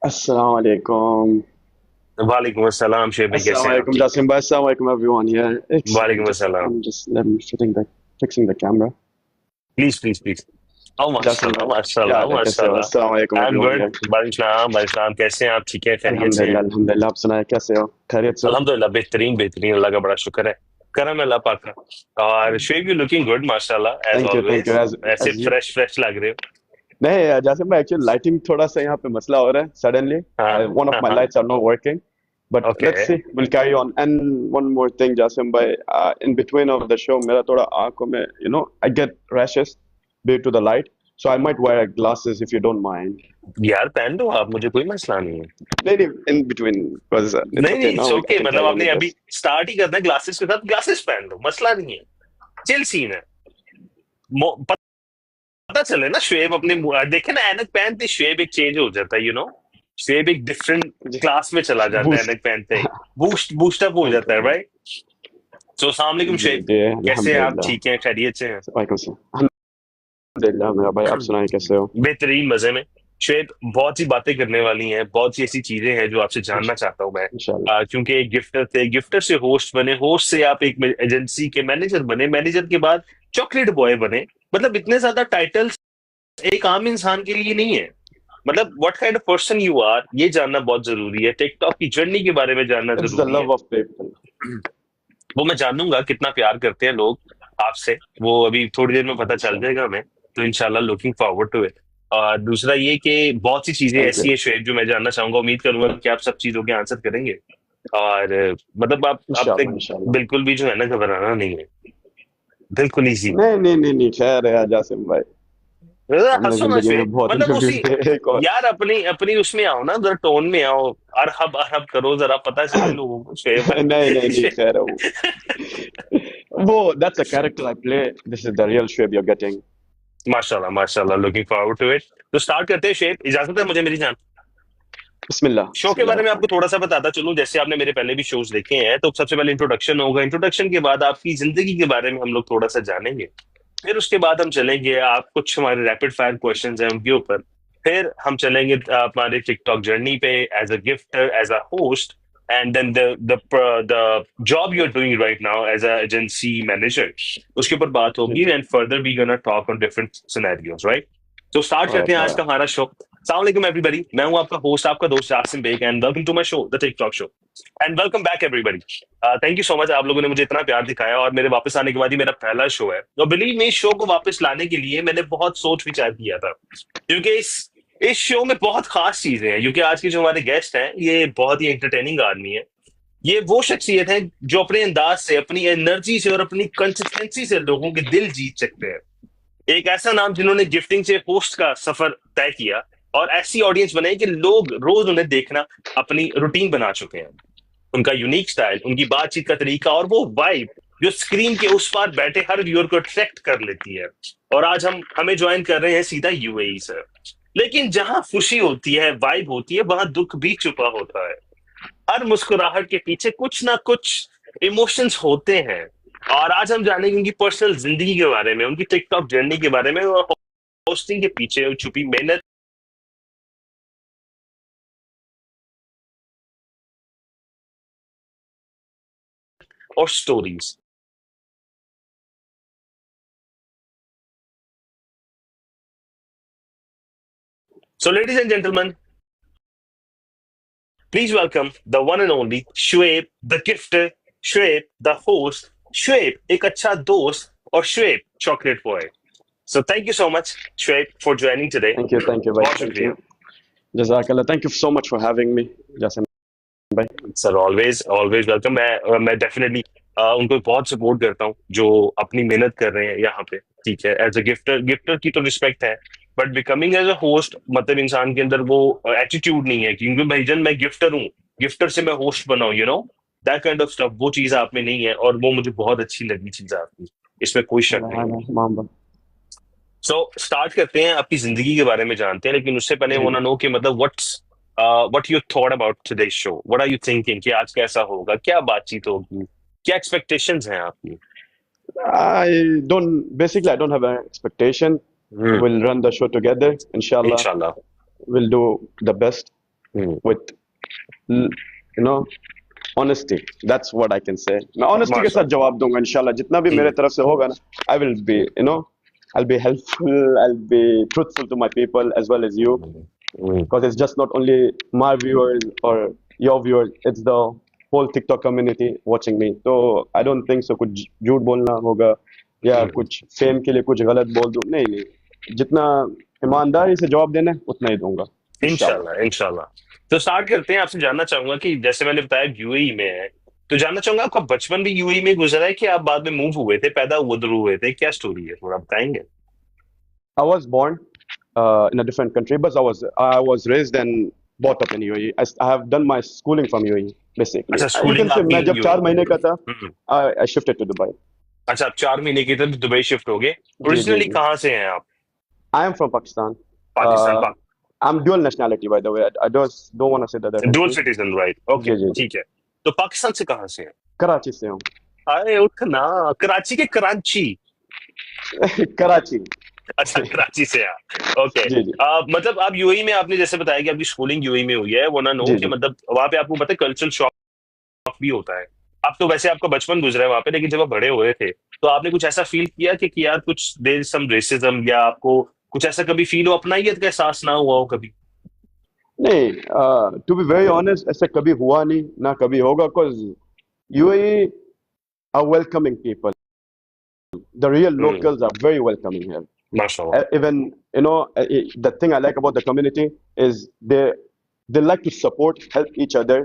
Assalamu alaikum. वालेकुम अस्सलाम शेख भाई, Assalamu कैसे हैं आप? alaikum, ठीक है। Jasim bhai. Assalamu alaikum, everyone here. एक second, वालेकुम just अस्सलाम। let me fixing the camera. Please please please. ओ Jasim माशाल्लाह bhai, क्या माशाल्लाह हाल है? कैसे हो? माशाल्लाह। Assalamu alaikum, I am everyone good. here. वालेकुम सलाम कैसे हैं आप? ठीक है, खैरियत से हैं? अल्हम्दुलिल्लाह, अल्हम्दुलिल्लाह. आप सुनाए कैसे हो? खैरियत से हो? अल्हम्दुलिल्लाह, बेहतरीन बेहतरीन, अल्लाह का बड़ा शुक्र है। करम है अल्लाह पाक का। और शेख यू लुकिंग गुड माशाल्लाह एज Thank you. ऑलवेज। ऐसे As you. फ्रेश फ्रेश लग रहे हो। नहीं, जासिम भाई, एक्चुअली लाइटिंग थोड़ा सा यहाँ पे मसला हो रहा है. Suddenly, हाँ one of हाँ my हाँ। lights are not working. But okay. let's see, we'll carry on. And one more thing, Jasim bhai, in between of the show, मेरा थोड़ा आँखों में, I get rashes due to the light. So I might wear glasses if you don't mind. यार पहन लो आप, मुझे कोई मसला नहीं है। Maybe in between, because it's नहीं okay नहीं, now. It's I okay, can मतलब carry on आपने with अभी this. स्टार्ट ही करना है ग्लासेस के साथ, ग्लासेस पहन लो, मसला नहीं है। चिल सीन है। पता चले ना शुएब अपने देखे ना, ऐनक पहनते शुएब एक चेंज हो जाता है, शुएब एक डिफरेंट Just क्लास में चला जाता है boost. ऐनक पहनते ही। बूस्ट अप हो Thank जाता है, you. राइट? सो अस्सलाम वालेकुम जी शुएब। जी, कैसे हैं आप? अल्हम्दुलिल्लाह. ठीक हैं, खैरियत से हैं? वालेकुम सलाम. अल्हम्दुलिल्लाह मेरा भाई, आप सुनाए कैसे हो? बेहतरीन, मजे में। शुएब, बहुत सी बातें करने वाली हैं, बहुत सी ऐसी चीजें हैं जो आपसे जानना चाहता हूं मैं। इंशाल्लाह. क्योंकि एक गिफ्टर थे, गिफ्टर से होस्ट बने, होस्ट से आप एक एजेंसी के मैनेजर बने, मैनेजर के बाद चॉकलेट बॉय बने। मतलब इतने ज्यादा टाइटल्स एक आम इंसान के लिए नहीं है। मतलब what kind of person you are, ये जानना बहुत जरूरी है। टिकटॉक की जर्नी के बारे में जानना It's the जरूरी है। love of people. वो मैं जानूंगा कितना प्यार करते हैं लोग आपसे, वो अभी थोड़ी देर में पता चल इंशाल्लाह. जाएगा हमें। तो इंशाल्लाह लुकिंग फॉरवर्ड टू इट। और दूसरा ये कि बहुत सी चीजें थैंक यू. ऐसी हैं शुएब जो मैं जानना चाहूंगा, उम्मीद करूंगा कि आप सब चीजों के आंसर करेंगे। और मतलब आप इंशाल्लाह, इंशाल्लाह. बिल्कुल भी जो है ना, घबराना नहीं है। बिल्कुल इजी। नहीं नहीं नहीं नहीं, खैर है जासिम भाई. हमने हंसो ना जिंदगी में शुएब, बहुत मतलब इंटरव्यूज उसी दिए, एक और. यार अपनी अपनी उसमें आओ ना, जरा टोन में आओ। अरहब अरहब करो, जरा पता चले लोगों को शुएब नहीं नहीं नहीं, भाई। खैर है वो. That's a character I play. This is the real shape you're getting. माशाल्लाह माशाल्लाह, लुकिंग फॉरवर्ड टू इट। तो स्टार्ट करते हैं शुएब, इजाजत है मुझे मेरी जान? बिस्मिल्लाह, शो के बारे में बिस्मिल्लाह. आपको थोड़ा सा बताता चलूं, जैसे आपने मेरे पहले भी शोज देखे हैं, तो सबसे पहले इंट्रोडक्शन होगा। इंट्रोडक्शन के बाद आपकी जिंदगी के बारे में हम लोग थोड़ा सा जानेंगे। फिर उसके बाद हम चलेंगे, आप कुछ हमारे रैपिड फायर क्वेश्चंस हैं उनके ऊपर। फिर हम चलेंगे हमारे टिकटॉक जर्नी पे, as a gifter, as a host, and then the job you are doing right now as a agency manager. उसके ऊपर बात जी होगी, जी. And further we gonna talk on different scenarios, right? तो स्टार्ट करते Alright, हैं आज का alright. हमारा शो। अस्सलाम वालेकुम एवरीबॉडी, मैं हूं आपका होस्ट, आपका दोस्त Jasim Baig, and welcome to my show the TikTok show. And welcome back everybody. Thank you so much, आप लोगों ने मुझे इतना प्यार दिखाया, और मेरे वापस आने के बाद ही मेरा पहला शो है। और बिलीव मी, इस शो को वापस लाने के लिए मैंने बहुत सोच विचार किया था, क्योंकि इस शो में बहुत खास चीजें हैं। क्योंकि आज के जो हमारे गेस्ट हैं, ये बहुत ही एंटरटेनिंग आदमी है। ये वो शख्सियत है जो अपने अंदाज से, अपनी एनर्जी से और अपनी कंसिस्टेंसी से लोगों के दिल जीत सकते हैं। एक ऐसा नाम जिन्होंने गिफ्टिंग से होस्ट का सफर तय किया, और ऐसी ऑडियंस बनाई कि लोग रोज उन्हें देखना अपनी रूटीन बना चुके हैं। उनका यूनिक स्टाइल, उनकी बातचीत का तरीका, और वो वाइब जो स्क्रीन के उस पार बैठे हर व्यूअर को अट्रैक्ट कर लेती है। और आज हमें ज्वाइन कर रहे हैं सीधा यूएई से। लेकिन जहां खुशी होती है, वाइब होती है, वहां दुख भी छुपा होता है। हर मुस्कुराहट के पीछे कुछ ना कुछ इमोशंस होते हैं। और आज हम जानेंगे उनकी पर्सनल जिंदगी के बारे में, उनकी टिकटॉक जर्नी के बारे में, और होस्टिंग के पीछे छुपी मेहनत और stories. So ladies and gentleman, please welcome the one and only Shoaib, the gifter, Shoaib, the host, Shoaib, एक अच्छा दोस्त, और Shoaib, chocolate boy. So thank you so much, Shoaib, for joining today. Thank you, bhai. बहुत Thank शुक्रिया। you. Jazakallah. Thank you so much for having me, Jasim bhai. Sir always always welcome. मैं definitely उनको बहुत support करता हूँ जो अपनी मेहनत कर रहे हैं यहाँ पे। ठीक है, एज अ गिफ्टर, गिफ्टर की तो रिस्पेक्ट है, but becoming as a host, मतलब इंसान के अंदर वो एटीट्यूड नहीं है, क्योंकि भाईजान मैं गिफ्टर हूँ, गिफ्टर से मैं होस्ट बनाऊँ, दैट काइंड ऑफ स्टफ, वो चीज आप में नहीं है, और वो मुझे बहुत अच्छी लगी चीज आपकी, इसमें कोई शक नहीं है। Mamba. सो स्टार्ट करते हैं, आपकी जिंदगी के बारे में जानते हैं, लेकिन उससे पहले जी वो ना जी. नो कि मतलब what you thought about today's show, what are you thinking कि आज कैसा होगा, क्या बातचीत होगी, क्या एक्सपेक्टेशंस हैं आपकी? I don't have an expectation. Hmm. We'll run the show together. Inshallah, इंशाल्लाह। we'll do the best. with you know honesty. That's what I can say. मैं honesty के साथ माशाल्लाह। जवाब दूंगा इंशाल्लाह, जितना भी मेरे तरफ से होगा ना, I will be I'll be helpful, I'll be truthful to my people as well as you, because it's just not only my viewers or your viewers, it's the whole TikTok community watching me. So I don't think so कुछ झूठ बोलना होगा या कुछ fame के लिए कुछ गलत बोल दूं, नहीं नहीं, जितना ईमानदारी से जवाब देना है उतना ही दूंगा इंशाल्लाह। इंशाल्लाह इंशाल्लाह। तो स्टार्ट करते हैं। आपसे जानना चाहूंगा कि जैसे मैंने बताया यूएई में है, तो जानना चाहूंगा आपका बचपन भी यूएई में गुजरा है कि आप बाद में मूव हुए थे, पैदा उधर हुए थे, क्या स्टोरी है, थोड़ा बताएंगे? I was born in a different country, but I was raised and brought up in UAE. I have done my schooling from UAE basically. अच्छा, You स्कूलिंग can say आपकी मैं जब 4 यूएई। महीने का था, I shifted to Dubai. अच्छा, आप 4 महीने के थे तो दुबई शिफ्ट हो गए। जी जी ओरिजिनली जी। कहाँ से हैं आप? I am from Pakistan. Pakistan. Uh, I'm dual nationality by the way. I don't want to say the other dual country. Citizen, right? Okay, जी जी जी। ठीक है। तो पाकिस्तान से कहाँ से हैं? कराची से हूँ। अरे उठना, कराची के कराची। कराची। अच्छा, कराची से हैं। ओके। जी जी मतलब आप यूएई में, आपने जैसे बताया कि आपकी स्कूलिंग यूएई में हुई है, वो ना नो जी कि जी। मतलब वहां पे आपको पता है कल्चरल शॉक भी होता है। अब तो वैसे आपका बचपन गुजरा है वहां पे, लेकिन जब आप बड़े हो रहे थे तो आपने कुछ ऐसा फील किया कि यार कुछ देयर सम रेसिज्म, या आपको कुछ ऐसा कभी फील हो, अपनाइयत का एहसास ना हुआ हो कभी? नहीं, टू बी वेरी ऑनेस्ट, ऐसे कभी हुआ नहीं ना कभी होगा, because UAE are welcoming people. The real locals are very welcoming here. माशाल्लाह। Even the thing I like about the community is they like to support, help each other.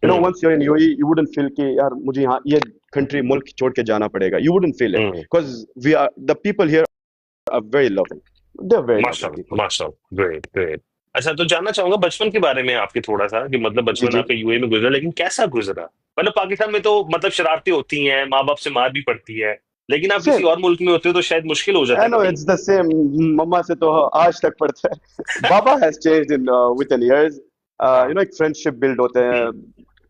Once you're in UAE, you wouldn't feel कि यार मुझे यहाँ ये country मुल्क छोड़ के जाना पड़ेगा. You wouldn't feel it because the people here are very loving. They're very loving माशाल्लाह people. माशाल्लाह, ग्रेट ग्रेट। अच्छा, तो जानना चाहूंगा बचपन के बारे में आपके थोड़ा सा, कि मतलब जी बचपन जी। आपका यूएई में गुजरा, लेकिन कैसा गुजरा? मतलब पाकिस्तान में तो मतलब शरारतें होती हैं, माँ बाप से मार भी पड़ती है, लेकिन आप किसी Same. और मुल्क में होते हो तो शायद मुश्किल हो जाता I है know कभी। it's the same. मम्मा से तो आज तक पढ़ता है। Baba has changed in within years. एक friendship build होते हैं,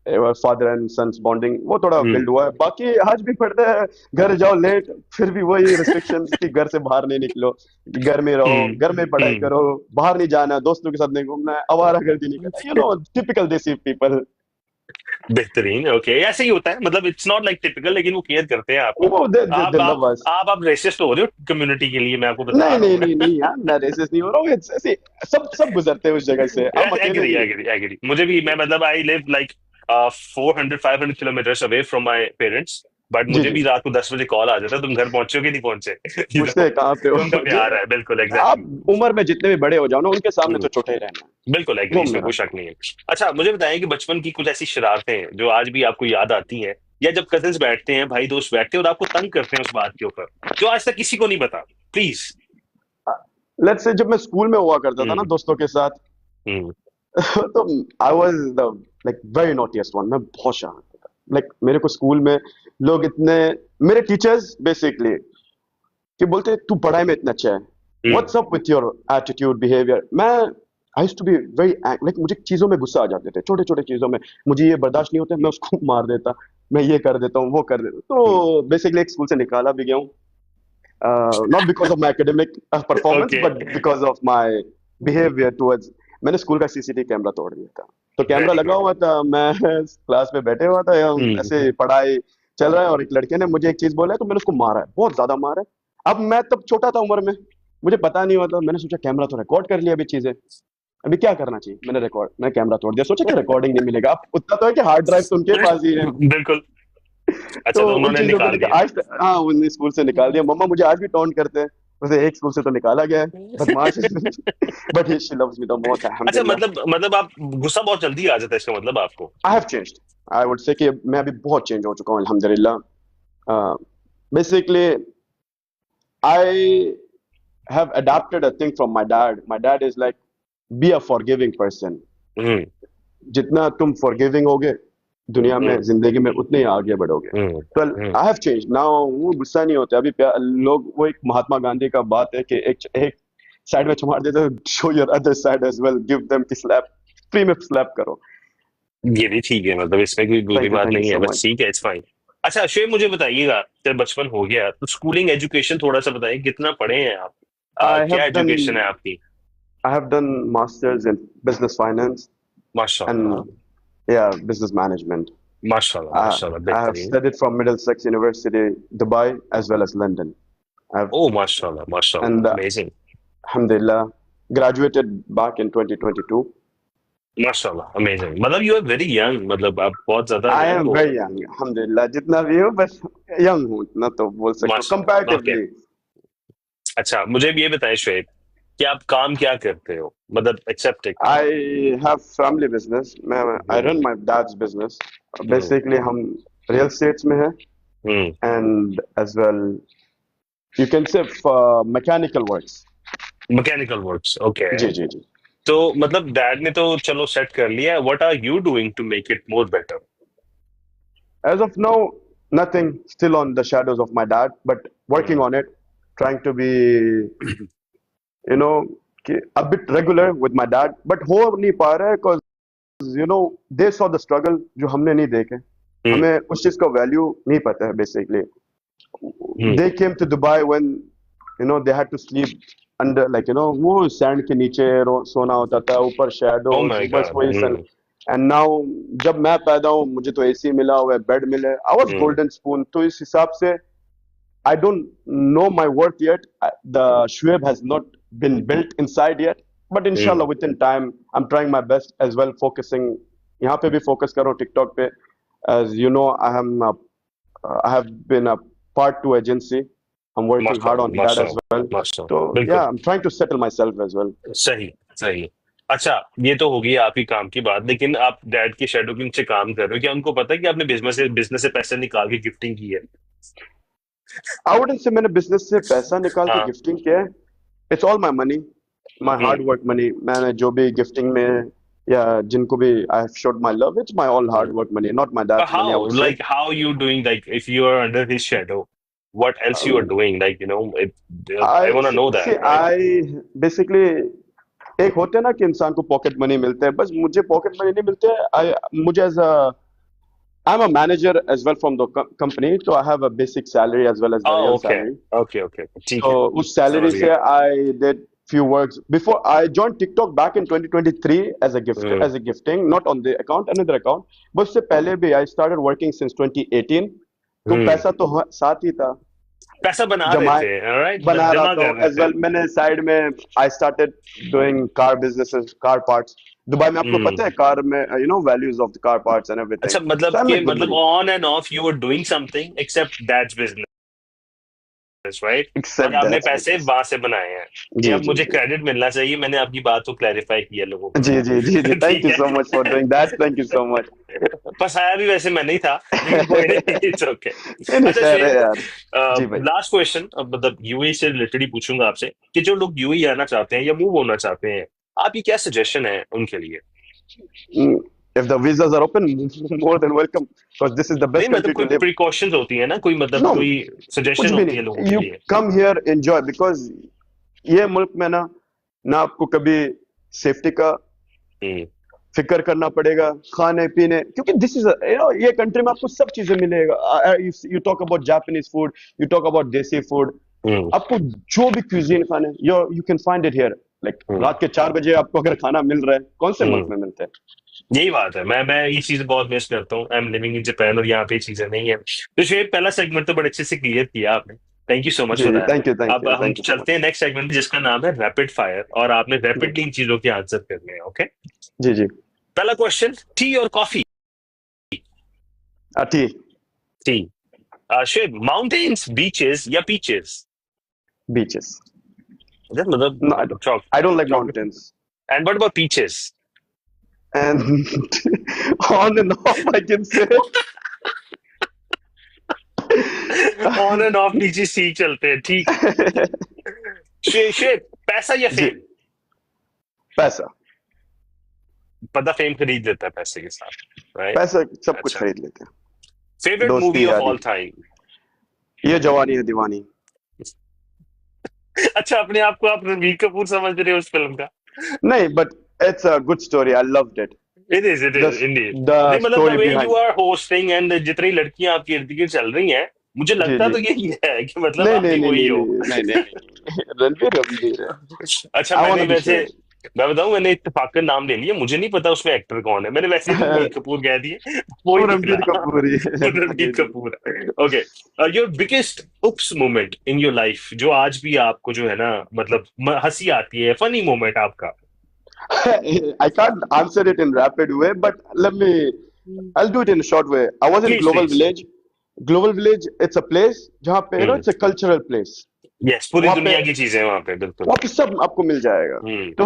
फादर एंड सन्स बॉन्डिंग, वो थोड़ा बिल्ड हुआ है। बाकी आज भी पढ़ते हैं, घर जाओ लेट, फिर भी वही रिस्ट्रिक्शंस कि घर से बाहर नहीं निकलो, घर में रहो, घर में पढ़ाई करो, बाहर नहीं जाना, दोस्तों के साथ नहीं घूमना है, आवारागर्दी नहीं करना, टिपिकल देसी पीपल। बेहतरीन, ओके। ऐसे ही होता है, मतलब इट्स नॉट लाइक टिपिकल, लेकिन वो केयर करते हैं आपकी। वो they love us. आप रेसिस्ट हो रहे हो कम्युनिटी के लिए, मैं आपको बता नहीं रहा हूँ। नहीं नहीं नहीं यार, मैं रेसिस्ट नहीं हो रहा हूँ, ऐसे सब गुजरते हैं उस जगह से, हम अकेले एग्री नहीं। Agree agree. मुझे भी, मैं मतलब I live like 400-500 kilometres away from my parents, but जी मुझे जी। भी रात को 10 बजे कॉल आ जाता है, तुम घर पहुंचे हो कि नहीं पहुंचे? पूछते हैं कहाँ पे उनका हो। प्यार है, बिल्कुल, आप एग्जैक्टली। उम्र में जितने भी बड़े हो जाओ ना, उनके सामने तो छोटे ही रहना है, बिल्कुल एग्री, वो इसमें मेरा। कोई शक नहीं है। अच्छा, मुझे बताएं कि बचपन की कुछ ऐसी शरारतें हैं जो आज भी आपको याद आती हैं, या जब कजिन्स बैठते हैं, भाई दोस्त बैठते हैं और आपको तंग करते हैं उस बात के ऊपर, जो आज तक किसी को नहीं पता, प्लीज। लेट्स से जब मैं स्कूल में हुआ करता था ना दोस्तों के साथ, तो I was the like very naughtiest one, मैं बहुत शरारती था। लाइक मेरे को स्कूल में लोग इतने, मेरे टीचर्स बेसिकली कि बोलते तू पढ़ाई में इतना अच्छा है, what's up with your attitude behaviour. मैं I used to be very like, मुझे चीजों में गुस्सा आ जाते थे, छोटे छोटे चीजों में मुझे ये बर्दाश्त नहीं होता, मैं उसको मार देता, मैं ये कर देता हूँ, वो कर देता हूँ। तो बेसिकली एक स्कूल से निकाला भी गया हूँ, not because of my academic performance, Okay. but because of my behavior towards, मैंने स्कूल का सीसीटीवी कैमरा तोड़ दिया था, तो कैमरा Very लगा good. हुआ था, मैं क्लास में बैठे हुआ था, ऐसे पढ़ाई चल रहा है और एक लड़के ने मुझे एक चीज बोला है, तो मैंने उसको मारा है, बहुत ज्यादा मारा है। अब मैं तब छोटा था उम्र में, मुझे पता नहीं हुआ था, मैंने सोचा कैमरा तो रिकॉर्ड कर लिया अभी चीजें, अभी क्या करना चाहिए, मैं कैमरा तोड़ दिया, सोचा कि रिकॉर्डिंग नहीं मिलेगा। अब उतना तो है कि हार्ड ड्राइव तो उनके पास ही है। बिल्कुल। अच्छा, तो तो उन उन्होंने चीजों को निकाल लेकर दिया। आज हाँ, उन्हें स्कूल से निकाल दिया। मम्मा मुझे आज भी टॉन्ट करते हैं, उसे एक स्कूल से तो निकाला गया है, बदमाश। But she loves me the most, अच्छा, अल्हम्दुलिल्लाह। मतलब आप गुस्सा बहुत जल्दी आ जाता है, इसका मतलब आपको? I have changed, I would say कि मैं अभी बहुत चेंज हो चुका हूँ, अल्हम्दुलिल्लाह। Basically I have adapted a thing from my dad. My dad is like, be a forgiving person. हम्म जितना तुम forgiving होगे दुनिया में, जिंदगी में, उतने ही आगे बढ़ोगे। तो I have changed now, वो गुस्सा नहीं होता अभी। लोग, वो एक महात्मा गांधी का बात है कि एक साइड में मार देते, show your other side as well, give them the slap, free में स्लैप करो। ये भी ठीक है, मतलब इसमें कोई बुरी बात थैंक यू नहीं है, सो बस मच। ठीक है, इट्स फाइन। अच्छा शोएब, मुझे बताइएगा, जब बचपन हो गया तो स्कूलिंग एजुकेशन थोड़ा सा बताइए, कितना पढ़े हैं आप? I क्या have done एजुकेशन है आपकी? I have done masters in business finance. माशाल्लाह, and yeah, business management. माशाल्लाह, माशाल्लाह, I have बेहतरीन। studied from Middlesex University, Dubai, as well as London. I've ओह माशाल्लाह, माशाल्लाह, and amazing, alhamdulillah graduated back in 2022. माशाल्लाह, amazing. मतलब यू आर वेरी यंग, मतलब आप बहुत ज्यादा I यंग am हो। very young, alhamdulillah. जितना भी हूँ बस young हूँ, इतना तो बोल सकता हूँ माशाल्लाह, ओके। comparatively. अच्छा, मुझे भी ये बताएं शुएब कि आप काम क्या करते हो, मतलब except TikTok. I have family business. I run my dad's business. Basically, हम real estates में हैं, and as well, you can say mechanical works. Mechanical works, okay. जी जी जी. तो मतलब डैड ने तो चलो सेट कर लिया है, what are you doing to make it more better? As of now, nothing. Still on the shadows of my dad, but working on it, trying to be, you know, a bit regular with my dad. But हो नहीं पा रहा है because they saw the struggle जो हमने नहीं देखे. हमें उस चीज का वैल्यू नहीं पता है basically. They came to Dubai when they had to sleep under वो sand के नीचे सोना होता था, ऊपर Oh shadows, my बस God. वही सन. And now जब मैं पैदा हूँ मुझे तो एसी मिला हुआ है, बेड मिले. I was golden spoon. तो इस हिसाब से I don't know my worth yet. The Shuaib has not been built inside yet. But inshallah within time I'm trying my best as well, focusing. यहाँ पे भी focus कर रहा हूँ TikTok पे. As you know, I have been a part 2 agency. I'm working hard on that as well. So yeah, I'm trying to settle myself as well. सही सही। अच्छा, ये तो होगी आपकी काम की बात, लेकिन आप डैड के शेडो के नीचे काम कर रहे हो, क्या उनको पता है कि आपने बिजनेस से पैसे निकाल के गिफ्टिंग की है? I wouldn't say मैंने business से पैसा निकाल के गिफ्टिंग किया है. It's all my money, my hard work money. मैंने जो भी गिफ्टिंग में या जिनको भी I have showed my love, it's my all hard work money, not my dad's money, I would say. Like how you doing, like if you are under his shadow, what else you are doing, like I want to know that, see, right? I basically एक होते हैं ना कि इंसान को pocket money मिलते हैं, बस मुझे पॉकेट मनी नहीं मिलते हैं. मुझे as a I'm a manager as well from the company, so I have a basic salary as well as the real salary. Okay. So उस salary से I did few works before I joined TikTok back in 2023 as a gifting, not on the account, another account. but उससे पहले भी I started working since 2018. तो पैसा तो साथ ही था, पैसा बना रहे थे, right? बना रहा था as well. मैंने साइड में I started doing car businesses, car parts. Dubai में आपको पता है कार में values of the car parts and everything. अच्छा, मतलब on and off you were doing something except dad's business, right? और आपने पैसे वहां से बनाए हैं. जी, अब मुझे क्रेडिट मिलना चाहिए, मैंने आपकी बात को क्लैरिफाई किया लोगों को. जी. Thank you so much for doing that. Thank you so much. फंसाया भी वैसे मैं नहीं था, लेकिन कोई नहीं, it's okay. अच्छा, लास्ट क्वेश्चन, मतलब यूएई से रिलेटेड ही पूछूंगा आपसे कि जो लोग यूएई आना चाहते हैं या मूव होना चाहते हैं, आपकी क्या सजेशन है उनके लिए? If the visas are open, more than welcome, because this is the best country to live. Precautions होती है ना, कोई मतलब कोई सजेशन होती है लोगों के लिए? You come here, enjoy, because ये मुल्क में ना आपको कभी सेफ्टी का फिक्र करना पड़ेगा, खाने पीने, क्योंकि दिस इज ये कंट्री में आपको सब चीजें मिलेगा. You talk about Japanese food, you talk about देसी फूड, आपको जो भी क्यूजीन खाने you can find it here. Like रात के 4 बजे आपको अगर खाना मिल रहा है, कौन से मुल्क में मिलता है? यही बात है, मैं ये चीज बहुत मिस करता हूँ. I am living in Japan और यहाँ पे चीजें नहीं है. तो शेर, पहला सेगमेंट तो बड़े अच्छे से क्लियर किया आपने, thank you so much for that. Thank you. अब हम चलते हैं नेक्स्ट सेगमेंट जिसका नाम है रैपिड फायर, और आपने रैपिडली इन चीजों के आंसर करने हैं. ओके जी. पहला क्वेश्चन, टी और कॉफी? टी. शेर, माउंटेन्स, बीचेस या पीचेस? बीचेस. मतलब I don't like mountains. And what about beaches? And on and off, I can say. On and off beaches ठीक चलते हैं, ठीक. शेर, पैसा या फेम? पैसा. पता फेम खरीद लेता है पैसे के साथ, right? पैसा सब कुछ खरीद लेते हैं. Favourite movie of all time? ये जवानी है दीवानी. अच्छा, अपने आप को आप रणबीर कपूर समझ रहे हो उस फिल्म का? नहीं, but it's a good story. I loved it. It is indeed. मतलब the way you are hosting and जितनी लड़कियां आपके इर्द गिर्द चल रही हैं, मुझे लगता तो यही है कि मतलब आप ही वही हो. नहीं. रणबीर. अच्छा, मैंने वैसे मैं बताऊं, मैंने इत्तेफाकन नाम ले लिया, मुझे नहीं पता उसमें एक्टर कौन है, मैंने वैसे ही रणबीर कपूर कह दिए, वो ही वो निकला। रणबीर कपूर ही है। वो जी रणबीर जी। Kapoor. Okay, your biggest oops moment in your life, जो आज भी आपको जो है ना, मतलब हंसी आती है, फनी मोमेंट आपका। I can't answer it in rapid way, but I'll do it in a short way. I was in please Global please. Village. Global Village, it's a place जहाँ पे हम्म। it's a cultural place. Yes, पूरी वहाँ पे दुनिया की चीजें हैं वहां पे, बिल्कुल। वहाँ पे सब आपको मिल जाएगा। हम्म। तो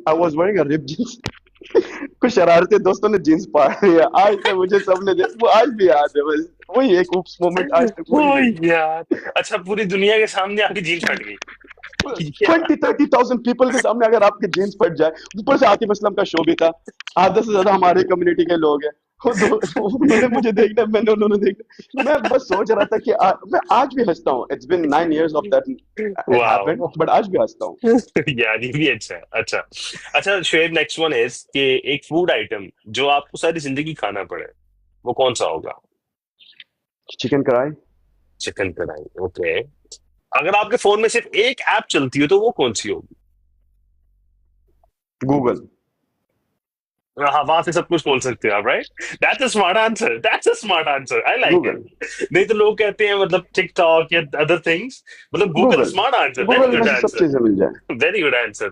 I was wearing a ripped jeans. कुछ शरारती दोस्तों ने जीन्स फाड़ दिया, आज तक मुझे सबने वो आज भी याद है, बस वही एक ऊप्स मोमेंट आज तक ओ वही है। यार, अच्छा, पूरी दुनिया के सामने आपकी जीन्स फट गई? क्या? 20-30,000 पीपल के सामने अगर आपके जीन्स फट जाए, ऊपर से आतिफ असलम का शो भी था, आधा से ज्यादा हमारे कम्युनिटी के लोग हैं, उन्होंने मुझे देखना, मैंने उन्होंने देखना, मैं बस सोच रहा था कि मैं आज भी हंसता हूँ। It's been 9 years of that it happened, वाह। बट आज भी हंसता हूँ। यार ये भी अच्छा है। अच्छा, अच्छा शुएब, नेक्स्ट वन इज कि एक फूड आइटम जो आपको सारी जिंदगी खाना पड़े, वो कौन सा होगा? चिकन कढ़ाई। चिकन कढ़ाई, ओके। अगर आपके फोन में सिर्फ एक ऐप चलती हो तो वो कौन सी होगी? गूगल। हाँ, वहां से सब कुछ बोल सकते हो आप, right? That's a smart answer, that's a smart answer, I like Google. It. नहीं तो लोग कहते हैं मतलब टिकटॉक या अदर थिंग्स, मतलब Google, Google. Smart answer, very Google में गुड से सब आंसर, चीजें मिल जाए। Very good answer.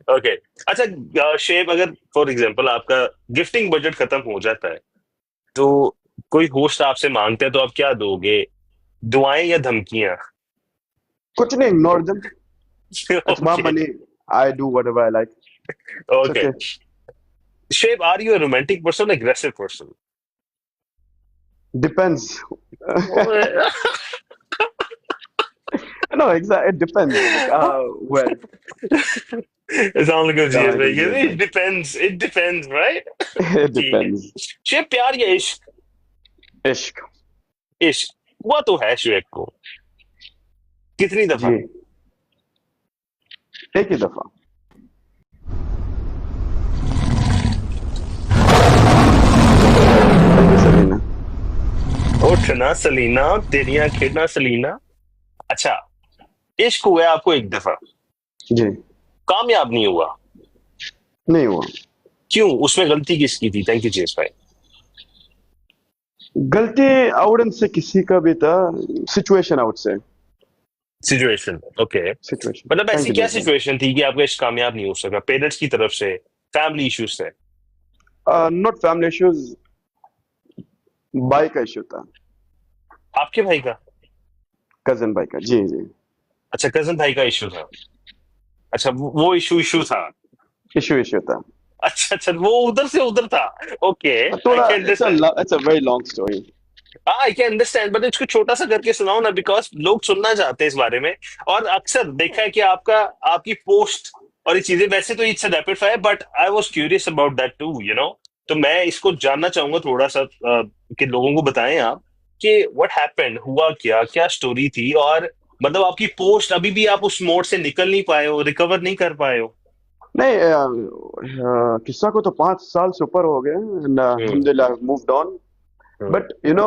ओके। अच्छा शेब, अगर फॉर एग्जांपल आपका गिफ्टिंग बजट खत्म हो जाता है, तो कोई होस्ट आपसे मांगते हैं तो आप क्या दोगे? दुआएं या धमकियां? कुछ नहीं, ignore them. It's my okay. Money, I do whatever I like. It's okay. Okay. Shoaib, are you a romantic person, aggressive person? Depends. No, exactly. It depends. Where? sound like a कहाँ GS के भाई, लिए it भाई? depends, it depends, right? It ठीक है। depends. शेब, प्यार या इश्क? इश्क। इश्क हुआ तो है शेब को, कितनी दफा? जी, एक ही दफा। थैंक यू सलीना। उठना सलीना, तेरियां खेडना सलीना। अच्छा, इश्क हुआ है आपको एक दफा, जी। कामयाब नहीं हुआ, नहीं हुआ। क्यों? उसमें गलती किसकी थी? थैंक यू जेस भाई। गलती आउडन से किसी का भी था। सिचुएशन आउट से। Situation, okay. सिचुएशन। मतलब थैंक ऐसी यू क्या जेस भाई। सिचुएशन थी कि आपका इश्क कामयाब नहीं हो सका? पेरेंट्स की तरफ से, फैमिली इश्यूज से? नॉट फैमिली इश्यूज, भाई का इशू था। आपके भाई का? कजन भाई का, जी जी। अच्छा, कजन भाई का इशू था। अच्छा, वो इशू इशू था। इशू इशू था। अच्छा अच्छा, वो उधर से उधर था। ओके, आई थोड़ा can understand. It's a very long story. I can understand, but इसको छोटा सा करके सुनाओ ना, बिकॉज लोग सुनना चाहते हैं इस बारे में। और अक्सर देखा है कि आपकी पोस्ट और ये चीजें, वैसे तो it's rapid fire, but I was curious about that too, you know. तो मैं इसको जानना चाहूंगा थोड़ा सा, कि लोगों को बताएं आप कि व्हाट हैपेंड, हुआ क्या, क्या स्टोरी थी, और मतलब आपकी पोस्ट अभी भी आप उस मोड से निकल नहीं पाए हो, रिकवर नहीं कर पाए हो? नहीं, किस्सा को तो 5 साल से ऊपर हो गए, एंड हम्म। अल्हम्दुलिल्लाह moved on. Hmm. But you know,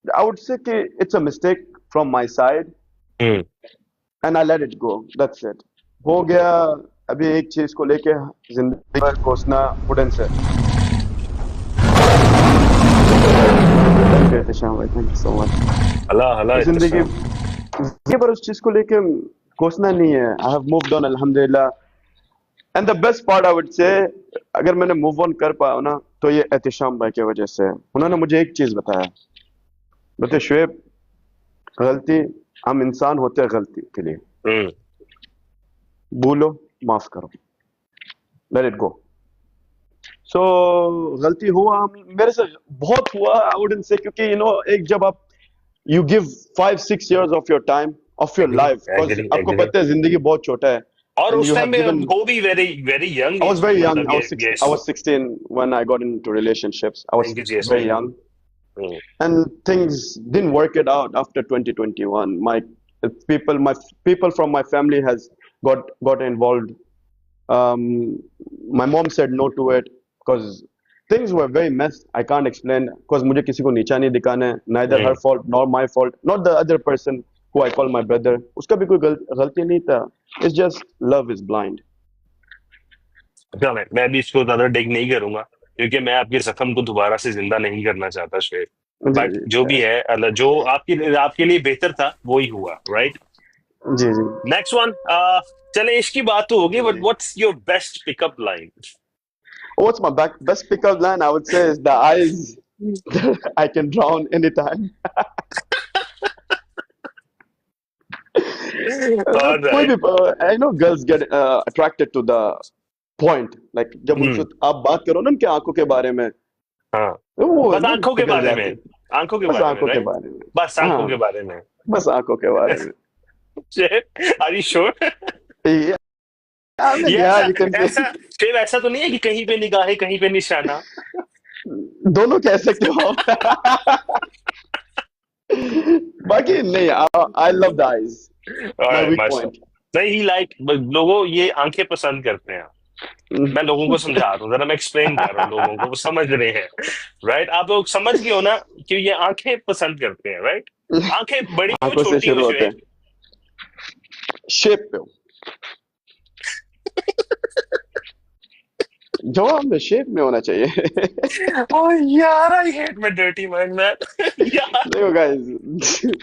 I would say कि it's a mistake from my side, hmm. And I let it go, that's it. हो गया। अभी एक चीज को लेके जिंदगी पर कोसना वुडन से। थैंक यू एहतशाम भाई, थैंक यू सो मच। हला हला जिंदगी इत्तेशाम। जिंदगी पर उस चीज को लेके कोसना नहीं है। आई हैव मूव्ड ऑन अल्हम्दुलिल्लाह, and the best part I would से, अगर मैंने मूव ऑन कर पाया ना, तो ये एहतशाम भाई की वजह से। उन्होंने मुझे एक चीज बताया, बोलते शुएब, गलती, हम इंसान होते हैं गलती के लिए, हम्म। भूलो, माफ करो, लेट इट गो। सो गलती हुआ, मेरे से बहुत हुआ, आई वुडंट से, क्योंकि यू नो, एक जब आप you give 5-6 years of your time, of your agree life, because agree आपको एग्री। पता है जिंदगी बहुत छोटा है, और एंड उस यू टाइम हैव में गिवन। वो भी very very young I was age में, very young. मतलब I yes. was 16 when I got into relationships. I was thank you जीएस very भाई। young, and things didn't work it out after 2021. My people from my family has got involved. Um, my mom said no to it because things were very messed. I can't explain, because मुझे किसी को नीचा नहीं दिखाना है, neither her fault nor my fault, not the other person. who I call my brother, उसका भी कोई गलती नहीं था. It's just love is blind. अच्छा, मैं भी इसको ज्यादा डिग नहीं करूंगा क्योंकि मैं आपके जख्म को दोबारा से जिंदा नहीं करना चाहता श्वेत. जी बट जी जो भी है जो आपके लिए बेहतर था वो ही हुआ, राइट? जी जी. Next one. चले इसकी बात तो होगी, but what's your best pickup line? What's my best pickup line? I would say is the eyes. I can drown anytime. कोई भी, I know girls get attracted to the point. Like जब उनसे आप बात करो ना उनके आंखों के बारे में, हाँ, वो बस ना आंखों के पिघल बारे जाते में, हैं. आंखों के बस बारे में, आंखों के राइट? बारे में. बस आंखों हाँ, के बारे में. बस आंखों के बारे में. Are you sure? Yeah, I mean, ये yeah, ऐसा you can say. ऐसा फिर ऐसा तो नहीं है कि कहीं पे निगाहें कहीं पे निशाना? दोनों कह सकते हो. बाकी नहीं, I love the eyes. My weak point. नहीं, ही लाइक लोगों ये आंखें पसंद करते हैं. मैं लोगों को समझा रहा हूँ, जरा मैं एक्सप्लेन कर रहा हूँ लोगों को, वो समझ रहे हैं, राइट? आप लोग समझ गए हो ना कि ये आंखें पसंद करते हैं, राइट? आंखें बड़ी हो आंखों से छोटी शुरू हो, होते हैं. शेप पे हो. जवाब में शेप में होना चाहिए. Oh यार, I hate my dirty mind, man. यार. देखो guys,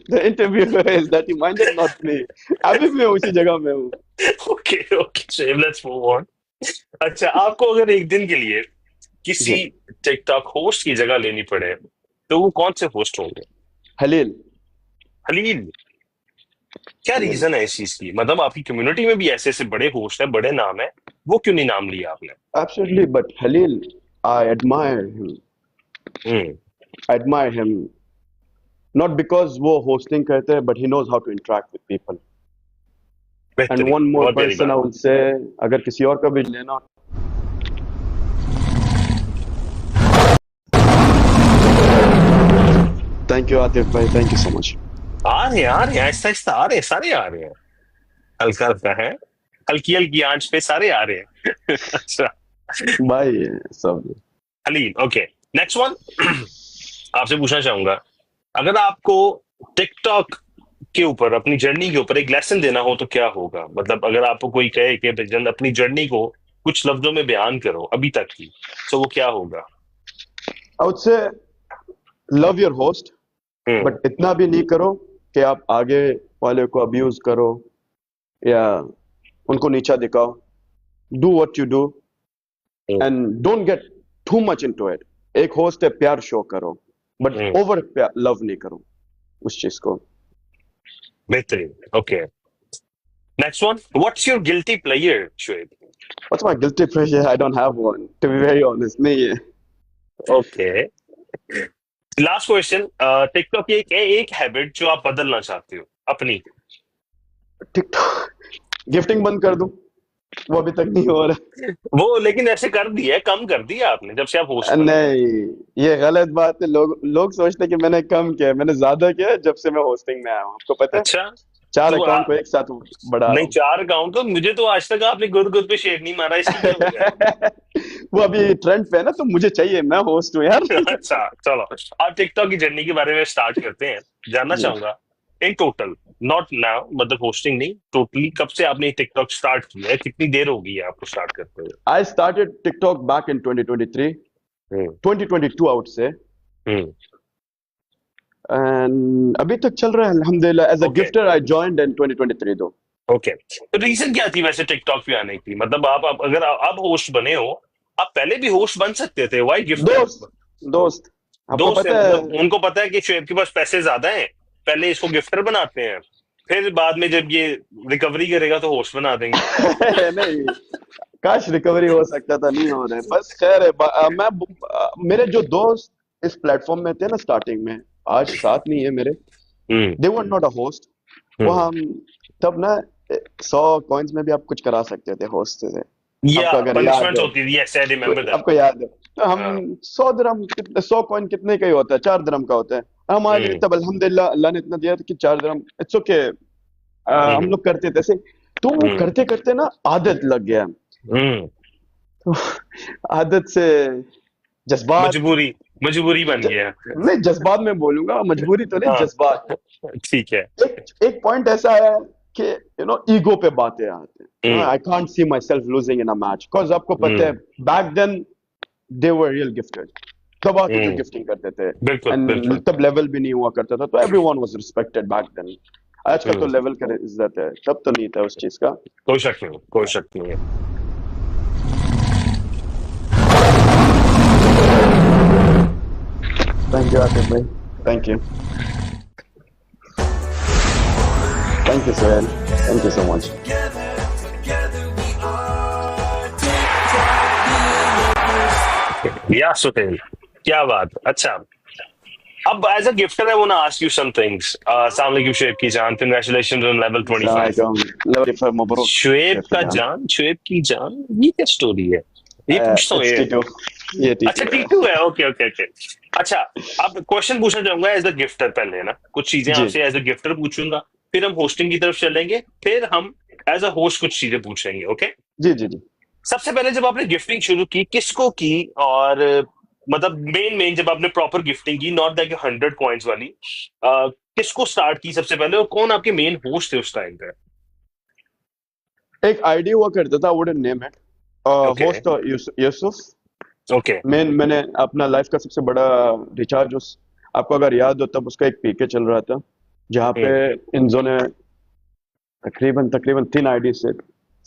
the interviewer is dirty minded, not me. अभी मैं उसी जगह में हूँ. Okay, Shiv, let's move on. अच्छा, आपको अगर एक दिन के लिए किसी जी. टिकटॉक होस्ट की जगह लेनी पड़े तो वो कौन से होस्ट होंगे? हलील. हलील. क्या रीजन है इस चीज की? मतलब आपकी कम्युनिटी में भी ऐसे ऐसे बड़े होस्ट हैं, बड़े नाम है, वो क्यों नहीं नाम लिया आपने? Absolutely, but Halil, I admire him. I admire him not because वो hosting करते हैं, but he knows how to interact with people. And one more person I would say, अगर किसी और का भी लेना. Thank you आतिफ भाई, thank you so much. आ रहे हैं आहिस्ता आहिस्ता आ रहे हैं, सारे आ रहे हैं. हल्का हल्का है, हल्की हल्की आंच पे सारे आ रहे हैं. अच्छा भाई सब. हलील, ओके. Next one. आपसे पूछना चाहूंगा, अगर आपको टिकटॉक के ऊपर, अपनी जर्नी के ऊपर एक लेसन देना हो तो क्या होगा? मतलब अगर आपको कोई कहे कि अपनी जर्नी को कुछ लफ्जों में बयान करो अभी तक की, तो वो क्या होगा? I would say love your host, but इतना भी नहीं करो कि आप आगे वाले को अब्यूज करो या उनको नीचा दिखाओ. Do what you do and don't get too much into it. एक होस्ट है, प्यार शो करो, बट ओवर लव नहीं करो उस चीज को. बेहतरीन. Okay. Next one. What's your guilty player, श्वेत? What's my guilty pleasure? I don't have one, to be very honest. नहीं है. ओके. Last question. टिकटॉक की एक हैबिट जो आप बदलना चाहते हो अपनी? टिकटॉक गिफ्टिंग बंद कर दूं, वो अभी तक नहीं हो रहा. वो लेकिन ऐसे कर दिया है, कम कर दिया आपने जब से आप होस्ट. नहीं, ये गलत बात है. लोग सोचते हैं कि मैंने कम किया, मैंने ज्यादा किया जब से मैं होस्टिंग में आया हूँ. आपको पता है? अच्छा. 4 अकाउंट को एक साथ बढ़ा. नहीं, 4 अकाउंट तो मुझे तो आज तक आपने गुद पे शेर नहीं मारा, इसकी क्या हो गया? वो अभी ट्रेंड पे है ना, तो मुझे चाहिए, मैं होस्ट हूँ यार. अच्छा, चलो आप टिकटॉक की जर्नी के बारे में स्टार्ट करते हैं. जानना चाहूंगा इन टोटल, नॉट नाउ, मतलब होस्टिंग नहीं, टोटली कब से आपने टिकटॉक स्टार्ट किया है? कितनी देर हो गई है आपको स्टार्ट करते हुए? I started TikTok back in 2023, 2022 I would say. And अभी तक चल रहा है अल्हम्दुलिल्लाह. As a gifter I joined in 2023 though. Okay. तो रीजन क्या थी वैसे टिकटॉक पे आने की? मतलब आप अगर आप होस्ट बने हो, आप पहले भी होस्ट बन सकते थे. Why gifter? दोस्त आपको पता है, उनको पता है कि शुएब के पास पैसे ज्यादा हैं, पहले इसको गिफ्टर बनाते हैं, फिर बाद में जब ये रिकवरी करेगा तो होस्ट बना देंगे. नहीं, काश रिकवरी हो सकता था, नहीं हो रहा है. बस खैर है. मेरे जो दोस्त इस प्लेटफॉर्म में थे ना स्टार्टिंग में, आज साथ नहीं है मेरे. दे वर नॉट अ होस्ट. वो हम तब ना 100 कॉइंस में भी आप कुछ करा सकते थे होस्ट से. पनिशमेंट होती थी. yes, I remember that. आपको याद है? तो हम 100 दिरहम, 100 कॉइन कितने का ही होता है? 4 दिरहम का होता है. हमारे लिए तब अल्हम्दुलिल्लाह अल्लाह ने इतना दिया था कि 4 दिरहम इट्स ओके. हम लोग करते थे ऐसे. तो वो करते करते ना आदत लग गया. तो आदत से जज्बात, मजबूरी बन ज, गया। नहीं, जज्बात में बोलूंगा, मजबूरी तो नहीं, हाँ जज्बात। ठीक है। एक पॉइंट ऐसा है कि ईगो पे बातें आते हैं। Hmm I can't see myself losing in a match, because आपको पता है hmm back then they were real gifted, तब आके जो हम्म गिफ्टिंग करते थे, बिल्कुल एंड बिल्कुल। तब लेवल भी नहीं हुआ करता था, तो everyone was respected back then. आज का तो हम्म लेवल का इज्जत है, तब तो नहीं था उस चीज का। कोई शक नहीं, कोई शक नहीं है। थैंक यू आतिफ भाई, thank you, thank you Sohail, thank you so much. या सुहेल, क्या बात। अच्छा, अब as a gifter I want to ask you some things. अस्सलाम वालेकुम शुएब की जान, कांग्रेचुलेशंस ऑन लेवल 25। मबरूक शुएब शेफ का जान। जान, शुएब की जान, ये क्या स्टोरी है? ये पूछता हूँ इट्स ये। टीटू, ये अच्छा टीटू है। टीटू है, ओके ओके ओके। अच्छा, अब क्वेश्चन पूछना चाहूंगा एज अ गिफ्टर, पहले ना कुछ चीजें जी आपसे एज अ गिफ्टर पूछूंगा, फिर हम होस्टिंग की तरफ चलेंगे, फिर हम एज अ होस्ट कुछ चीजें पूछेंगे, ओके? जी जी जी। सबसे पहले जब आपने गिफ्टिंग शुरू की, किसको की? और मतलब मेन मेन जब आपने प्रॉपर गिफ्टिंग की, नॉट दैट 100 कॉइन्स वाली, किसको स्टार्ट की सबसे पहले, और कौन आपके मेन होस्ट थे उस टाइम पे? एक आईडी हुआ करता था, wooden name it, okay host Yusuf. Okay. मैंने अपना लाइफ का सबसे बड़ा रिचार्ज उस, आपको अगर याद हो तब उसका एक पीके चल रहा था, जहाँ पे हम्म इनजो ने तकरीबन तकरीबन 3 आईडी से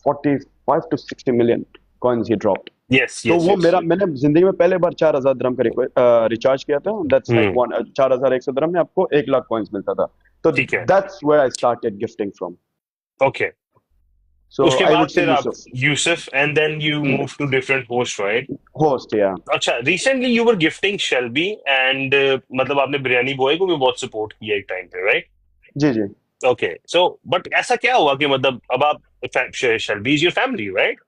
45 to 60 million coins he drop. Yes तो यस वो यस। मेरा, मैंने जिंदगी में पहले बार 4,000 dirham का रिचार्ज किया था। दैट्स लाइक हम्म 4,100 dirham में आपको 1 लाख कॉइन्स मिलता था। तो ठीक है। That's where I started gifting from. Okay, so उसके आई बाद वुड से फिर आप Yusuf Yusuf, and then you move to different host, right? Host या। अच्छा, recently you were gifting Shelby, and मतलब आपने बिरयानी बॉय को भी बहुत सपोर्ट किया एक टाइम पे, राइट? जी जी। ओके, सो बट ऐसा क्या हुआ कि मतलब अब आप, Shelby is your family, right?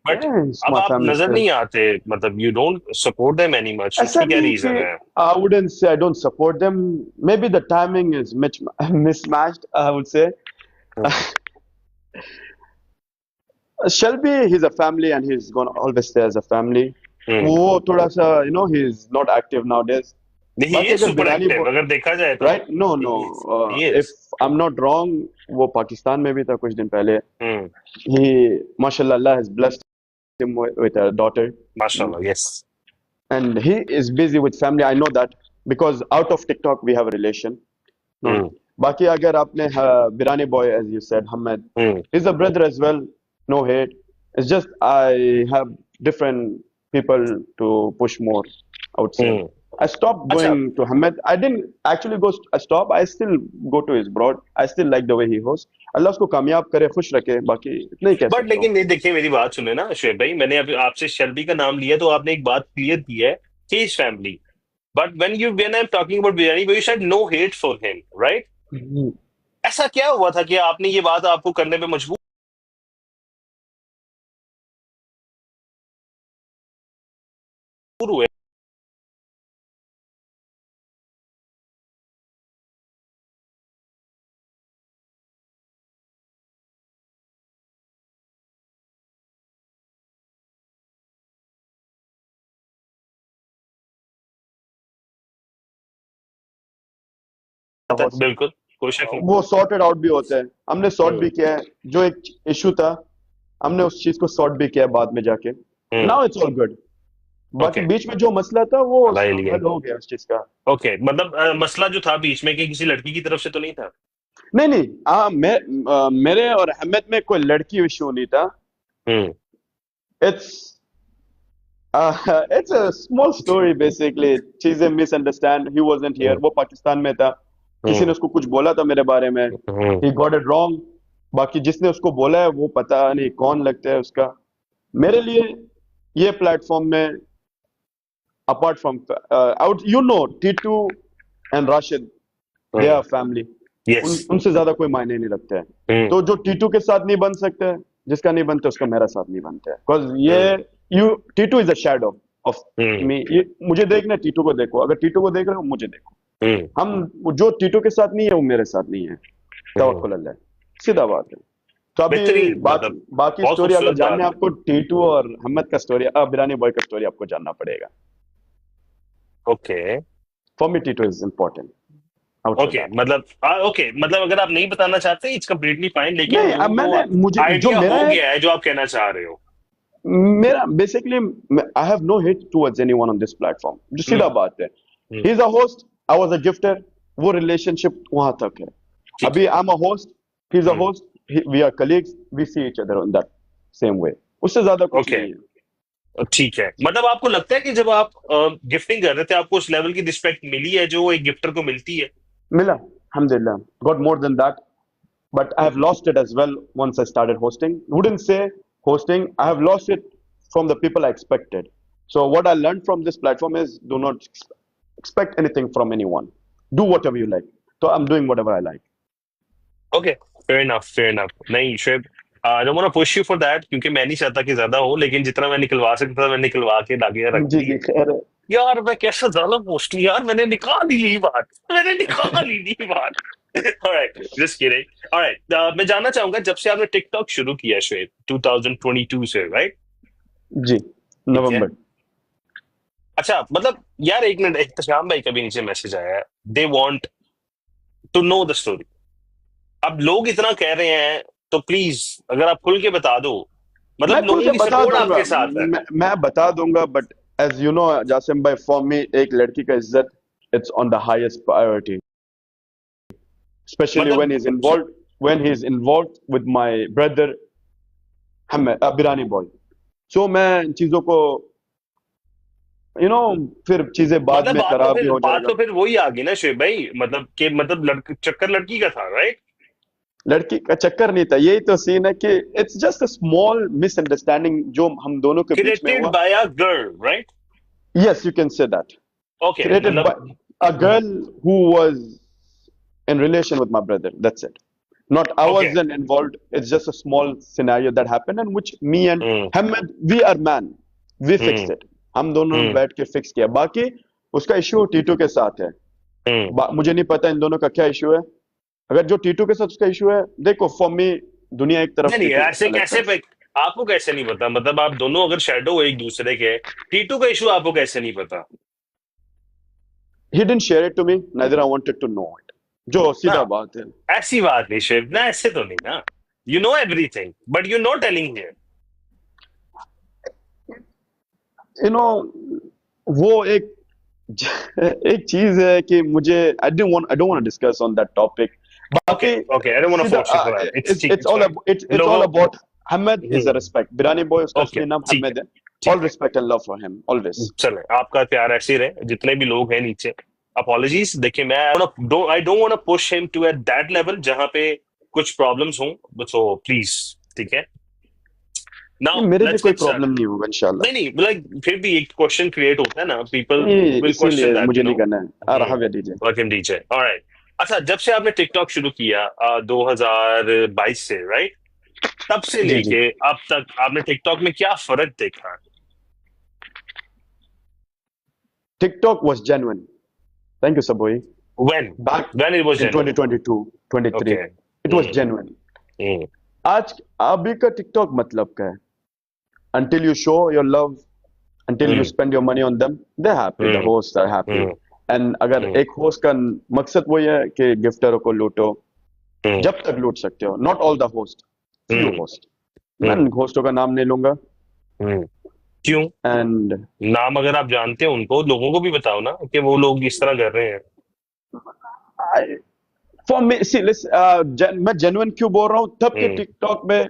But It's अब my आप family नजर still. नहीं आते, मतलब you don't support them any much, ऐसा उसकी क्या नहीं कि, रीजन है? I wouldn't say I don't support them. Maybe the timing is mismatched, I would say. Hmm Shelby, he's a family and he's gonna always stay as a family. हम्म वो थोड़ा सा, he's not active nowadays. ही बाकी is अगर super बिरानी, active अगर देखा जाए तो। right? No, no. He If is. I'm not wrong, वो पाकिस्तान में भी था कुछ दिन पहले। हम्म He, mashallah, Allah has blessed him with a daughter, माशाल्लाह, yes. and he is busy with family. I know that because out of TikTok we have a relation. No. हम्म बाकी अगर आपने बिरानी boy, as you said, Hamad, hmm he's a brother as well. No hate. It's just I have different people to push more, I would say. Hmm I stopped अच्छा, going to Hamad. I didn't actually go. I stop. I still go to his broad. I still like the way he hosts. अल्लाह उसको कामयाब करे, खुश रखे, बाकी इतना ही कह but सकता हूँ। लेकिन ये देखिए, मेरी बात सुने ना शुएब भाई, मैंने अभी आपसे शेल्बी का नाम लिया तो आपने एक बात क्लियर की है कि is family, but when I am talking about biryani भाई, you said no hate for him, right? ऐसा क्या हुआ था कि आपने ये बात आपको करने पे मजबूर हुए? बिल्कुल, कोई शक नहीं। वो सॉर्टेड आउट भी होते हैं, हमने सॉर्ट हम्म भी किया है। जो एक इशू था, हमने उस चीज को सॉर्ट भी किया बाद में जाके। हम्म नाउ इट्स ऑल गुड। बाकी ओके। बीच में जो मसला था वो अल्लाह एलियन। हल हो गया उस चीज का। ओके, मतलब मसला जो था बीच में कि किसी लड़की की तरफ से तो नहीं था? नहीं नहीं, मेरे और अहमद में कोई लड़की इशू नहीं था। Hmm it's it's a small story basically. चीजें मिसअंडरस्टैंड, ही वाजंट हियर, हम्म वो पाकिस्तान में था। किसी ने हम्म उसको कुछ बोला था मेरे बारे में, हम्म ही गॉट इट रॉन्ग। बाकी जिसने उसको बोला है वो पता नहीं कौन लगता है उसका। मेरे लिए ये प्लेटफॉर्म में, अपार्ट फ्रॉम आउट, टीटू and Rashid, they are family. Yes. उनसे ज्यादा कोई मायने नहीं रखते हैं। हम्म तो जो टीटू के साथ नहीं बन सकते, जिसका नहीं बनता उसका मेरा साथ नहीं बनता है, बिकॉज ये, hmm you, Titu is a shadow of hmm me. ये मुझे देखना है, टीटू को देखो। अगर टीटू को देख रहे हो, मुझे देखो। हम्म हम, जो टीटू के साथ नहीं है वो मेरे साथ नहीं है। हम्म तवक्कुल अल्लाह, सीधा बात है। तो अभी बेहतरीन, बात, मतलब बाकी बहुत स्टोरी अगर खूबसूरत जानना बात। है आपको, टीटू और अहमद का स्टोरी, बिरानी बॉय का स्टोरी आपको जानना पड़ेगा। Okay For me, Tito is important. Outside okay, that. मतलब अगर आप नहीं बताना चाहते इट्स कम्प्लीटली फाइन, लेकिन नहीं, अब लोगों मैंने को मुझे जो आइडिया मेरा हो है, गया है जो आप कहना चाह रहे हो। मेरा basically I have no hate towards anyone on this platform, जो सीधा हम्म बात है। Hmm, he is a host, I was a gifter, वो रिलेशनशिप वहां तक है। ठीक अभी है। I am a host, he is a hmm host, we are colleagues, we see each other on that same way, उससे ज्यादा कुछ ओके नहीं है। ठीक है, मतलब आपको लगता है कि जब आप गिफ्टिंग कर रहे थे आपको उस लेवल की रिस्पेक्ट मिली है जो एक गिफ्टर को मिलती है? मिला, अल्हम्दुलिल्लाह, got more than that, but I have lost it as well once I started hosting. Wouldn't say hosting, I have lost it from the people I expected. So what I learned from this platform is do not expect anything from anyone. Do whatever you like. So I'm doing whatever I like. Okay, fair enough. नहीं Shoaib, I don't want to push you for that, क्योंकि मैं नहीं चाहता कि ज्यादा हो, लेकिन जितना मैं निकलवा सकता था मैं निकलवा के आगे रख जी दी जी है। खैर है। यार मैं कैसा जालिम होस्ट हूँ यार, मैंने निकाल ही ली बात, मैंने निकाल ही ली बात। Alright, just kidding. ऑलराइट, मैं जानना चाहूंगा जब से आपने टिकटॉक शुरू किया शुएब 2022 से, राइट? जी, ठीक है। नवंबर। अच्छा, मतलब यार एक मिनट, एहतशाम भाई का भी नीचे मैसेज आया है, they want to know the story. अब लोग इतना कह रहे हैं तो प्लीज अगर आप खुल के बता दो, मैं मतलब खुल लोगों के की बता सपोर्ट दूंगा, आपके साथ है। मैं बता दूंगा, but as you know Jasim भाई, फॉर मी एक लड़की का इज्जत, it's on the highest priority, especially मतलब when he's involved with my brother Hamad Birani boy. So मैं इन चीजों को फिर चीजें बाद मतलब में खराब भी हो बात जाएगा। तो फिर वही आ गई ना शुएब भाई, मतलब कि मतलब चक्कर लड़की का था, राइट? लड़की का चक्कर नहीं था, यही तो सीन है कि it's just a small misunderstanding जो हम दोनों के बीच में क्रिएटेड हुआ। By a girl, right? Yes, you can say that. Okay, created मतलब by a girl who was in relation with my brother. That's it. Not I okay. wasn't involved. It's just a small scenario that happened, and which me and hmm Hamad, we are man. We fixed hmm it. हम दोनों ने हम्म बैठ के fix किया। बाकी उसका issue Titu के साथ है। हम्म मुझे नहीं पता इन दोनों का क्या इशू है। अगर जो टीटू के साथ उसका इशू है, देखो फॉर मी दुनिया एक तरफ, नहीं नहीं, टीटू ऐसे अलग कैसे तरफ। आपको कैसे नहीं पता? मतलब आप दोनों अगर शेडो हो एक दूसरे के, टीटू का इशू आपको कैसे नहीं पता? He didn't share it to me. Neither I wanted to know it. जो ना, सीधा बात है। ऐसी बात नहीं शिव ना, ऐसे तो नहीं ना। You know everything but you not telling here. You know वो एक एक चीज है कि मुझे I don't want to discuss on that topic. Okay बाकी okay, I don't want to सीधा force you for that, it's ठीक, it's it's all fine. It's all लोगों about Hamad is a respect. Birani boy, उसका okay असली नाम ठीक है Hamad है। All ठीक है, respect and love for him, always. चले आपका प्यार ऐसे ही रहे, जितने भी लोग हैं नीचे। अपॉलॉजीज, देखिए मैं I don't want to push him to at that level जहां पे कुछ प्रॉब्लम्स हों, सो प्लीज, ठीक है। नहीं, नाउ मेरे लिए लेट्स कोई गेट प्रॉब्लम स्टार्टेड। नहीं होगा इंशाल्लाह। नहीं नहीं, लाइक फिर भी एक क्वेश्चन क्रिएट होता है ना, पीपल नहीं, विल क्वेश्चन इसीलिए दैट, मुझे यू नहीं नो। करना है। रहा है DJ. Work in DJ, alright. अच्छा, जब से आपने टिकटॉक शुरू किया 2022 से, राइट, तब से जी जी। लेके अब तक आपने टिकटॉक में क्या फर्क देखा? TikTok was genuine. Thank you, Saboy. When Back when it was in genuine? 2022, 23, okay. it was genuine. हम्म आज अभी का TikTok मतलब क्या है? Until you show your love, until you hmm spend your money on them, they're happy. The hmm hosts are happy. Hmm And अगर हम्म एक host का मकसद वही है कि गिफ्टरों को लूटो, हम्म जब तक लूट सकते हो। Not all the host, few hmm host. मैं हम्म होस्टों का नाम नहीं लूंगा। हम्म। क्यों? And नाम अगर आप जानते हो उनको, लोगों को भी बताओ ना कि वो लोग इस तरह कर रहे हैं। I, for me, see, मैं genuine क्यों बोल रहा हूँ? तब के हम्म, TikTok में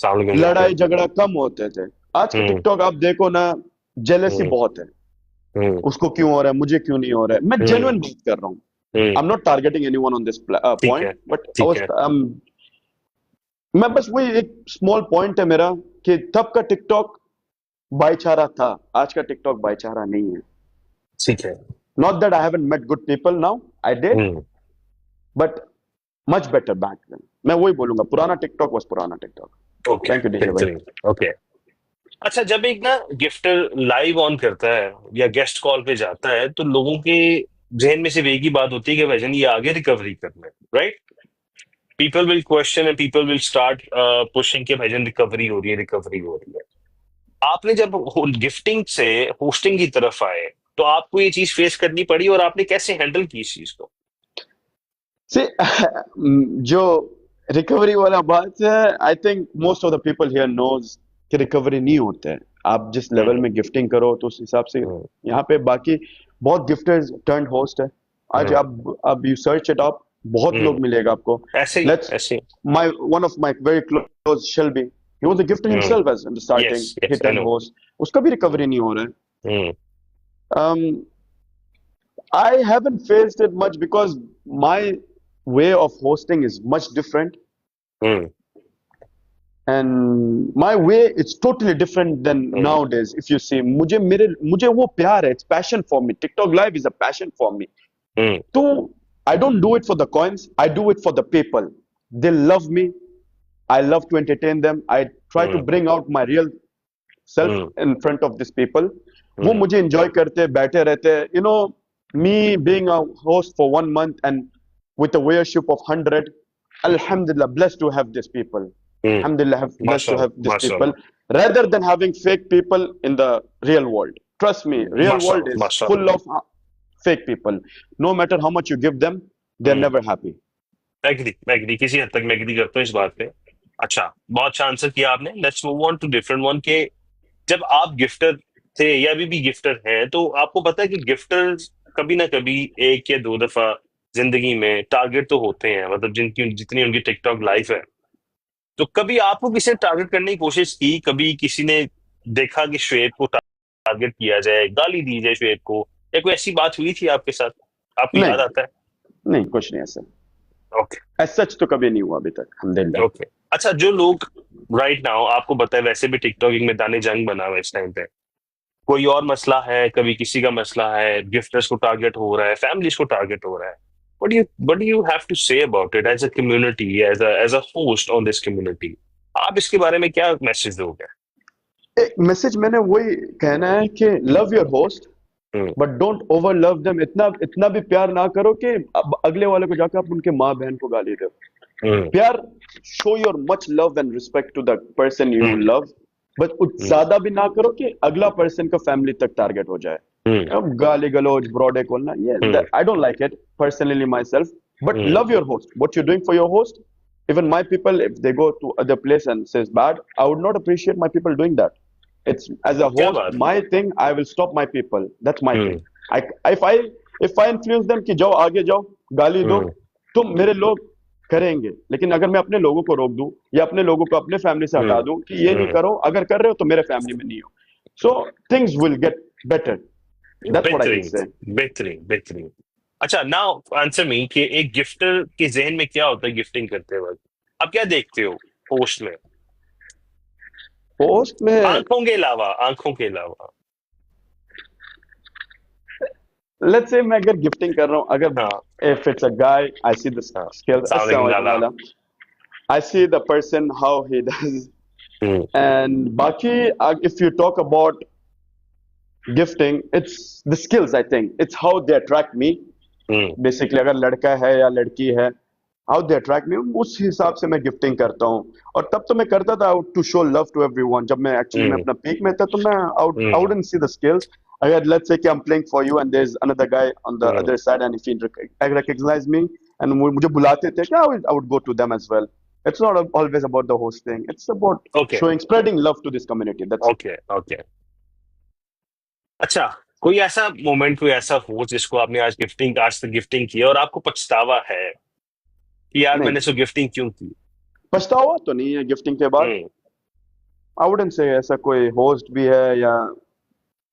साउंड कम होते लड़ाई हैं। झगड़ा कम होते थे। आज के हम्म TikTok आप देखो ना, जेलसी हम्म बहुत है। हम्म उसको क्यों हो रहा है, मुझे क्यों नहीं हो रहा है। मैं हम्म जेन्युइन बात कर रहा हूँ। हम्म, I'm not targeting anyone on this ठीक point, है but ठीक है। मैं बस वही एक स्मॉल पॉइंट है मेरा कि तब का टिकटॉक भाईचारा था, आज का टिकटॉक भाईचारा नहीं है। ठीक है। Not that I haven't met good people now, I did, hmm but much better back then. मैं वही बोलूंगा, पुराना टिकटॉक was पुराना TikTok. Okay, thank you DJ भाई। बेहतरीन। ओके, अच्छा, जब एक ना गिफ्टर लाइव ऑन करता है या गेस्ट कॉल पे जाता है तो लोगों के जहन में सिर्फ एक ही बात होती है कि भाईजान ये आगे रिकवरी करना है, right? People will question and people will start pushing के भाईजान रिकवरी हो रही है, रिकवरी हो रही है। आपने जब गिफ्टिंग से होस्टिंग की तरफ आए तो आपको ये चीज फेस करनी पड़ी और आपने कैसे हैंडल की इस चीज को? See, जो रिकवरी वाला बात है, I think most of the people here knows कि रिकवरी नहीं होते हैं। आप जिस लेवल हम्म में गिफ्टिंग करो तो उस हिसाब से हम्म यहाँ पे बाकी बहुत गिफ्टर्स टर्न होस्ट है। आज हम्म अब यू सर्च इट अप, बहुत हम्म, लोग मिलेगा आपको। ऐसे ही लेट्स ऐसे ही। my one of my very close Shelby, he was a gifter hmm, himself as in the starting, yes he yes I turned no. host, उसका भी रिकवरी नहीं हो रहा हम्म है। I haven't faced it much because my way of hosting is much different, hmm and my way it's totally different than hmm nowadays. If you see, मुझे वो प्यार है, it's passion for me. TikTok Live is a passion for me. Hmm So I don't do it for the coins, I do it for the people. They love me, I love to entertain them, I try to hmm bring out my real self hmm in front of these people. वो हम्म मुझे enjoy करते बैठे रहते, you know, me being a host for 1 month and with a viewership of 100, alhamdulillah, blessed to have these people. Hmm, Alhamdulillah, blessed to माशाल्लाह have these people माशाल्लाह rather than having fake people in the real world. Trust me, real world माशाल्लाह is full माशाल्लाह। of fake people. No matter how much you give them, they're hmm, never happy. मैं agree किसी हद तक मैं agree करता हूँ इस बात पे। अच्छा, बहुत अच्छा आंसर किया आपने। Let's move on to different one के जब आप गिफ्टर थे या अभी भी गिफ्टर हैं तो आपको पता है कि गिफ्टर कभी ना कभी एक या दो दफा जिंदगी में टारगेट तो होते हैं, मतलब जिनकी जितनी उनकी टिकटॉक लाइफ है। तो कभी आपको किसी ने टारगेट करने की कोशिश की? कभी किसी ने देखा कि श्वेत को टारगेट किया जाए, गाली दी जाए श्वेत को, या कोई ऐसी बात हुई थी आपके साथ? आपको नहीं, याद आता है? नहीं, कुछ नहीं ऐसा। ओके As such तो कभी नहीं हुआ अभी तक, alhamdulillah. ओके। अच्छा, जो लोग राइट नाउ आपको पता है वैसे भी टिकटॉक एक मैदान जंग बना हुआ है इस टाइम पे, कोई और मसला है, कभी किसी का मसला है, गिफ्टर्स को टारगेट हो रहा है, फैमिलीज को टारगेट हो रहा है, what do you have to say about it as a community, as a host on this community? आप इसके बारे में क्या मैसेज दोगे? एक मैसेज मैंने वही कहना है कि love your host hmm but don't over love them. इतना इतना भी प्यार ना करो कि अगले वाले को जाकर आप उनके माँ बहन को गाली दो। हम्म प्यार, show your much love and respect to the person you hmm love, but कुछ हम्म ज्यादा भी ना करो कि अगला पर्सन का फैमिली तक टारगेट हो जाए। हम्म अब गाली गलौज ब्रॉडे खोलना, ये I don't like it personally my self. But hmm love your host, what you doing for your host. Even my people, if they go to other place and says bad, I would not appreciate my people doing that. It's as a क्या host, बात my thing. I will stop my people. That's my है। thing. I if I if I influence them कि जाओ आगे जाओ गाली दो, हम्म तो मेरे लोग करेंगे। लेकिन अगर मैं अपने लोगों को रोक दूं या अपने लोगों को अपने फैमिली से हटा हम्म दूं कि ये नहीं हम्म करो, अगर कर रहे हो तो मेरे फैमिली में नहीं हो, so things will get better. That's what I can बेहतरीन say. बेहतरीन बेहतरीन। अच्छा, नाउ आंसर मी कि एक गिफ्टर के जहन में क्या होता है गिफ्टिंग करते वक्त? आप क्या देखते हो पोस्ट में, Post में, आंखों के अलावा, आंखों के अलावा? let's say मैं अगर गिफ्टिंग कर रहा हूँ, अगर हाँ if it's a guy, I see the हाँ, skills. अस्सलाम वालेकुम Assalamu alaikum Lala. Lala. I see the person how he does. Hmm And Baki, if you talk about gifting, it's the skills, I think. It's how they attract me. Hmm Basically, अगर लड़का है या लड़की है, how they attract me, उस हिसाब से मैं गिफ्टिंग करता हूँ। और तब तो मैं करता था to show love to everyone. जब मैं एक्चुअली में हम्म अपना पीक में था तो मैं I hmm wouldn't see the skills. अगर let's say कि I'm playing for you and there's another guy on the hmm other side and if he recognize me and मुझे बुलाते थे, I would go to them as well. It's not always about the hosting. It's about okay spreading love to this community. That's it. Okay okay. अच्छा, कोई ऐसा moment, कोई ऐसा हो जिसको आपने आज तक गिफ्टिंग की है और आपको पछतावा है कि यार नहीं, मैंने सो गिफ्टिंग क्यों की? पछतावा तो नहीं है गिफ्टिंग के बाद। हम्म I wouldn't say ऐसा कोई होस्ट भी है या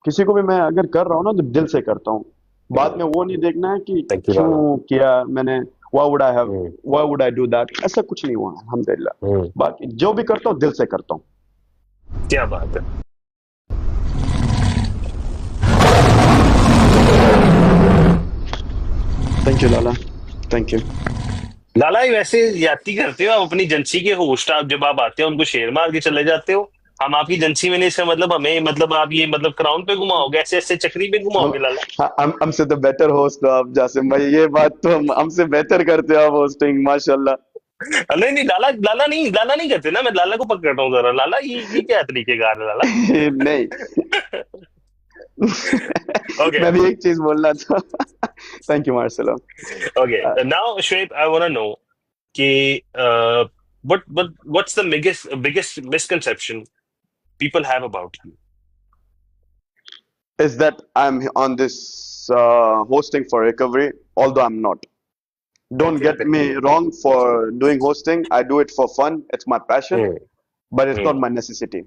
किसी को भी मैं अगर कर रहा हूँ ना तो दिल से करता हूँ। बाद में वो नहीं देखना है कि थैंक यू लाला। क्यों किया मैंने, why would I have, hmm why would I do that, ऐसा कुछ नहीं हुआ अल्हम्दुलिल्लाह। हम्म, बाकी जो भी करता हूँ दिल से करता हूँ। क्या बात है। Thank you Lala, thank you. Lala, ये वैसे याती करते हो आप अपनी एजेंसी के होस्ट, आप जब आप आते हो उनको शेर मार के चले जाते हो? हम आपकी एजेंसी में नहीं, इसका मतलब हमें, मतलब आप ये मतलब क्राउन पे घुमाओगे, ऐसे ऐसे चक्री पे हम घुमाओगे लाला? हमसे तो बेटर होस्ट हो आप जासिम भाई, ये बात तो हमसे बेहतर करते हो आप होस्टिंग, माशाल्लाह। नहीं नहीं लाला, लाला नहीं करते ना, मैं लाला को पकड़ रहा हूँ जरा। लाला, ये क्या तरीकेकार है लाला? नहीं, Okay. मैं भी एक चीज बोलना था। Thank you Marcelo. Okay. Now, Shweb, I want to know कि what's the biggest misconception people have about you? Is that I'm on this hosting for recovery, although I'm not. Don't get me wrong for doing hosting. I do it for fun. It's my passion, Hmm. but it's not Hmm. my necessity.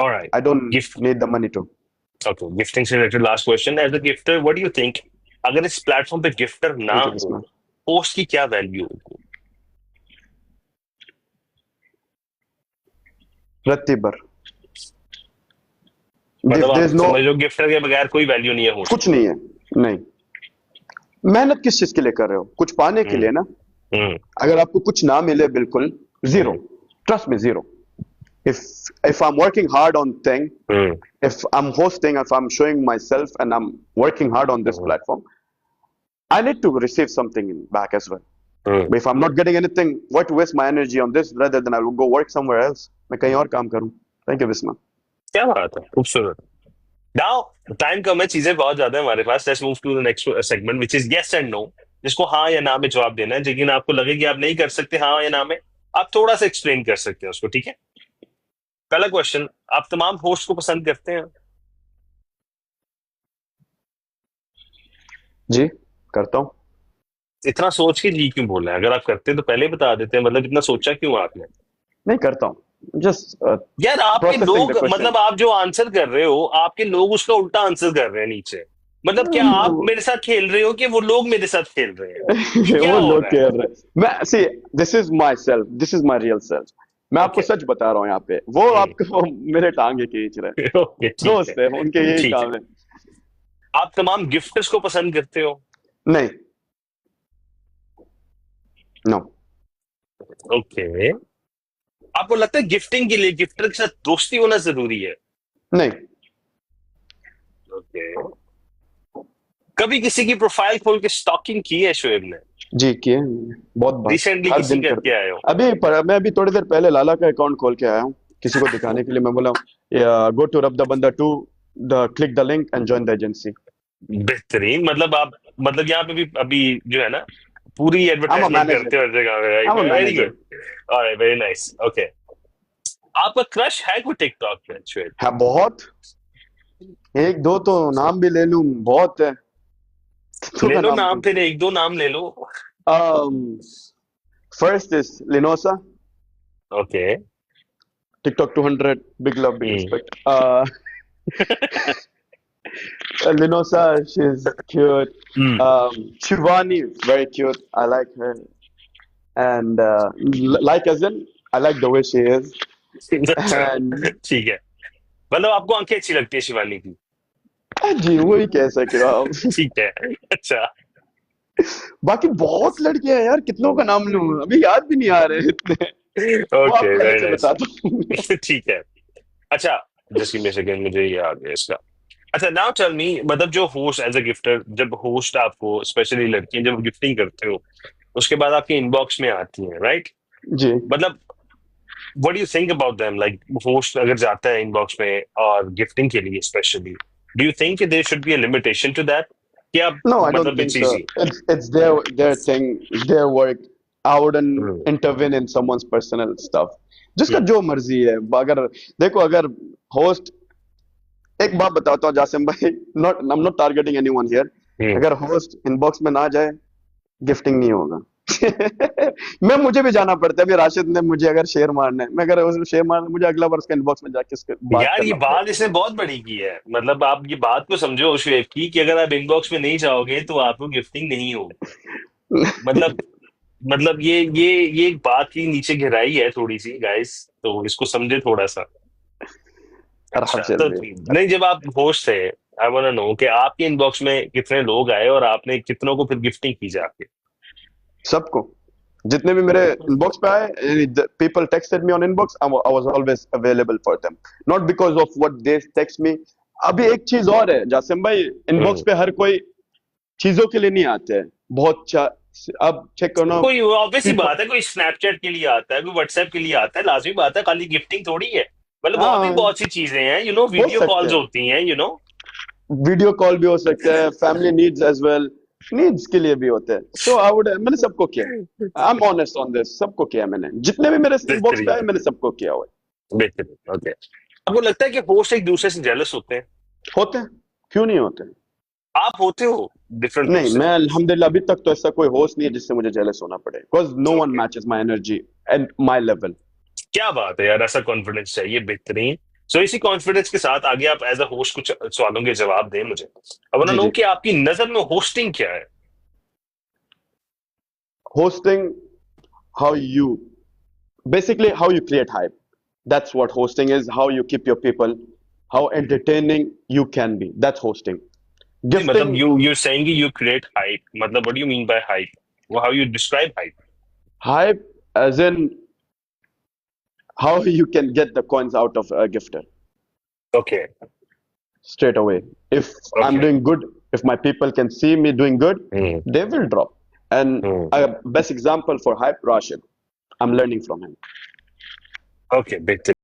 All right. I don't Gift. need the money to. Okay. Gifting से related last question. As a gifter, what do you think? अगर इस platform पे gifter ना Thank you, हो, Bisma. Post की क्या value होगी? Rattibar. मतलब आप There's no समझ लो गिफ्टर के बगैर कोई वैल्यू नहीं है होस्ट कुछ नहीं है, नहीं। मेहनत किस चीज के लिए कर रहे हो? कुछ पाने के लिए ना। अगर आपको कुछ ना मिले, बिल्कुल zero, trust me, zero. if I'm working hard on thing, if I'm hosting, if I'm showing myself and I'm working hard on this platform, I need to receive something back as well. But if I'm not getting anything, why to waste my energy on this rather than I will go work somewhere else? मैं कहीं और काम करूं। Thank you, Bisma. क्या बात है, खूबसूरत। Now, time कम है, चीजें बहुत ज्यादा है हमारे पास। Let's move to the next segment, which is yes and no, जिसको हाँ या ना में जवाब देना है। लेकिन आपको लगे कि आप नहीं कर सकते हाँ या ना में, आप थोड़ा सा एक्सप्लेन कर सकते हैं उसको, ठीक है? पहला क्वेश्चन, आप तमाम होस्ट को पसंद करते हैं? जी, करता हूँ। इतना सोच के जी क्यों बोल रहे हैं? अगर आप करते तो पहले बता देते हैं, मतलब इतना सोचा क्यों आपने? नहीं करता हूँ, जस्ट यार आपके processing लोग, the question. मतलब आप जो आंसर कर रहे हो, आपके लोग उसका उल्टा आंसर कर रहे हैं नीचे। मतलब क्या आप मेरे साथ खेल रहे हो कि वो लोग मेरे साथ खेल रहे हैं? ये क्या वो हो लोग रहा है? खेल रहे हैं। मैं see, this is myself, this is my real self. मैं आपको Okay. सच बता रहा हूँ यहाँ पे। वो आपको मेरे टांगे खींच रहे हैं। Okay, ठीक दोस्त है, उनके यही ठीक है। काम है। आप तमाम गिफ्टर्स को पसंद करते हो? नहीं, नो। ओके। आपको लगता है गिफ्टिंग के लिए गिफ्टर के साथ दोस्ती होना जरूरी है? नहीं। ओके। कभी किसी की प्रोफाइल खोल के स्टॉकिंग की है शोएब ने? जी किए, बहुत बार, रिसेंटली हर किसी दिन करके कर। आए हो? मैं अभी थोड़ी देर पहले लाला का अकाउंट खोल के आया हूँ, किसी को दिखाने के लिए। मैं बोला गो टू रब द बंदा to the click the link and join the agency. बेहतरीन। मतलब आप, मतलब यहाँ पे भी अभी जो है ना पूरी I'm a एडवर्टाइजमेंट manager. करते हो हर जगह पे, I'm a right? Very manager. Good. Alright, very nice. Okay. आपका क्रश है कोई टिकटॉक पे शोएब? है बहुत, एक दो तो नाम भी ले लूं, बहुत है। ले लो नाम, फिर एक दो नाम ले लो। First is Linosa. Okay. TikTok 200, big love, big respect. Linosa, she's cute. Shivani, very cute. I like her. And like as in, I like the way she is. And ठीक है, मतलब आपको आंखें अच्छी लगती है शिवानी की? जी वही कह सकते हो आप। ठीक है, अच्छा। बाकी बहुत लड़कियां हैं यार, कितनों का नाम लूं, अभी याद भी नहीं आ रहे इतने। ओके, वेरी से नाइस। बताता हूँ। ठीक है, अच्छा। Just give me a second, मुझे याद है इसका। अच्छा, नाउ टेल मी, मतलब जो होस्ट एज अ गिफ्टर, जब होस्ट आपको, स्पेशली लड़कियां जब गिफ्टिंग करते हो, उसके बाद आपके इनबॉक्स में आती हैं, राइट? जी। मतलब what do you think about them? Like host अगर जाता है इनबॉक्स में और गिफ्टिंग के लिए specially, do you think there should be a limitation to that? कि आप, No, I don't मतलब think it's so. Easy? It's their thing, their work. I wouldn't intervene in someone's personal stuff. जिसका जो मर्जी है। अगर देखो, अगर होस्ट, एक बात बताता हूँ जासिम भाई, I'm not targeting anyone here. अगर होस्ट इनबॉक्स में ना जाए, गिफ्टिंग नहीं होगा। मुझे भी जाना पड़ता है। अभी राशिद ने मुझे अगर शेयर मारना है, मैं अगर उसको शेयर मारना, मुझे अगला बार उसके इनबॉक्स में जाके उसके बात यार ये करना बात पड़ेगा। इसने बहुत बड़ी की है। मतलब आप ये बात को समझो शुएब की, कि अगर आप इनबॉक्स में नहीं जाओगे तो आपको गिफ्टिंग नहीं होगी। मतलब ये एक बात की नीचे गहराई है थोड़ी सी गाइस, तो इसको समझे थोड़ा सा। अच्छा, राशिद तो भी नहीं, जब आप होस्ट थे, आई वांट टू नो कि आपके इनबॉक्स में कितने लोग आए और आपने कितनों को फिर गिफ्टिंग की जाके? सबको, जितने भी मेरे इनबॉक्स पे आए, people texted me on inbox, I was always available for them, not because of what they text me. अभी एक चीज और है जासिम भाई, इनबॉक्स पे हर कोई चीजों के लिए नहीं आते हैं। अब चेक करना, कोई ऑब्वियस सी बात है, कोई स्नैपचैट के लिए आता है, कोई व्हाट्सएप के लिए आता है, लाजमी बात है, खाली गिफ्टिंग थोड़ी है। मतलब और भी हाँ बहुत सी चीजें हैं, हो वीडियो सकते कॉल्स हैं, होती हैं, वीडियो कॉल भी हो सकता है, family needs as well, needs के लिए भी होते हैं। सो आई वुड, मैंने सबको किया, I am honest on this, सबको किया मैंने, जितने भी मेरे इनबॉक्स पे बेहतरीन, आए मैंने सबको किया हुआ बेहतरीन। ओके, आपको लगता है कि होस्ट एक दूसरे से जेलस होते हैं? है। होते हैं, क्यों नहीं होते? आप होते हो डिफरेंट नहीं, होस्ट से? मैं अल्हम्दुलिल्लाह अभी तक तो ऐसा कोई होस्ट नहीं है जिससे मुझे जेलस होना पड़े, because no one okay, matches my energy and my level. क्या बात है यार, ऐसा कॉन्फिडेंस चाहिए, बेहतरीन। सो इसी कॉन्फिडेंस के साथ आगे आप एज अ होस्ट कुछ सवालों के जवाब दें मुझे। आई वांट टू जी नो जी। कि आपकी नजर में होस्टिंग क्या है? Hosting, how you basically how you create hype. That's what hosting is. How you keep your people, how entertaining you can be. That's hosting. नहीं मतलब Gifting, you saying you create hype, मतलब what do you mean by hype? How you describe hype? hype as in how you can get the coins out of a gifter okay, straight away. If I'm okay, doing good, if my people can see me doing good, they will drop. And a best example for hype, Rashid. I'm learning from him. Okay, बेहतरीन।